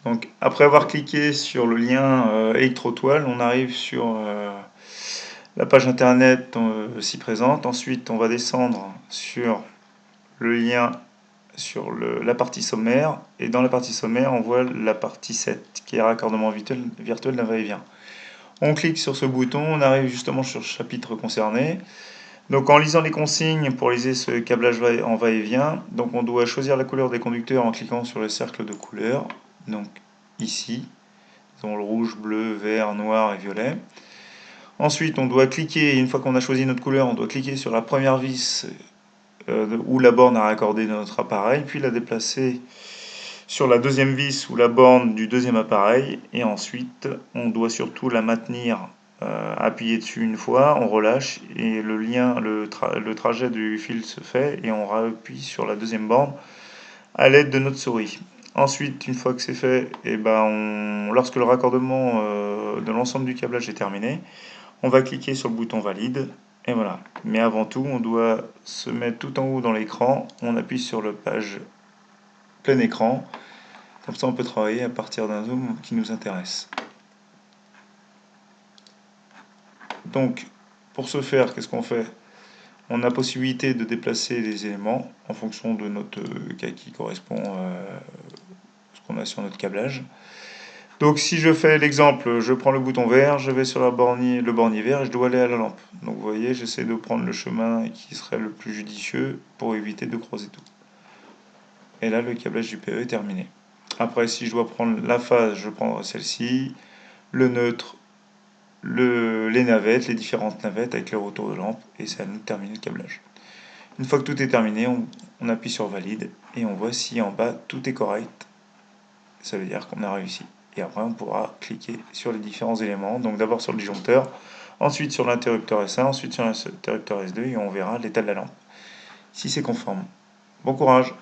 Donc après avoir cliqué sur le lien électrotoile, on arrive sur la page internet ci présente. Ensuite, on va descendre sur le lien sur la partie sommaire. Et dans la partie sommaire, on voit la partie 7 qui est raccordement virtuel d'un va-et-vient. On clique sur ce bouton, on arrive justement sur le chapitre concerné. Donc en lisant les consignes pour liser ce câblage en va-et-vient, donc on doit choisir la couleur des conducteurs en cliquant sur le cercle de couleur. Donc ici, dans le rouge, bleu, vert, noir et violet. Ensuite, on doit cliquer, une fois qu'on a choisi notre couleur, on doit cliquer sur la première vis où la borne à raccorder de notre appareil, puis la déplacer sur la deuxième vis ou la borne du deuxième appareil, et ensuite on doit surtout la maintenir appuyé dessus une fois, on relâche et le lien, le trajet du fil se fait et on appuie sur la deuxième borne à l'aide de notre souris. Ensuite, une fois que c'est fait, et lorsque le raccordement de l'ensemble du câblage est terminé, on va cliquer sur le bouton valide et voilà. Mais avant tout, on doit se mettre tout en haut dans l'écran, on appuie sur la page plein écran. Comme ça, on peut travailler à partir d'un zoom qui nous intéresse. Donc, pour ce faire, qu'est-ce qu'on fait? On a possibilité de déplacer les éléments en fonction de notre cas qui correspond à ce qu'on a sur notre câblage. Donc, si je fais l'exemple, je prends le bouton vert, je vais sur le bornier vert et je dois aller à la lampe. Donc, vous voyez, j'essaie de prendre le chemin qui serait le plus judicieux pour éviter de croiser tout. Et là, le câblage du PE est terminé. Après, si je dois prendre la phase, je prendrai celle-ci, le neutre, les navettes, les différentes navettes avec leur retour de lampe, et ça nous termine le câblage. Une fois que tout est terminé, on appuie sur valide et on voit si en bas tout est correct. Ça veut dire qu'on a réussi. Et après, on pourra cliquer sur les différents éléments. Donc d'abord sur le disjoncteur, ensuite sur l'interrupteur S1, ensuite sur l'interrupteur S2 et on verra l'état de la lampe. Si c'est conforme. Bon courage!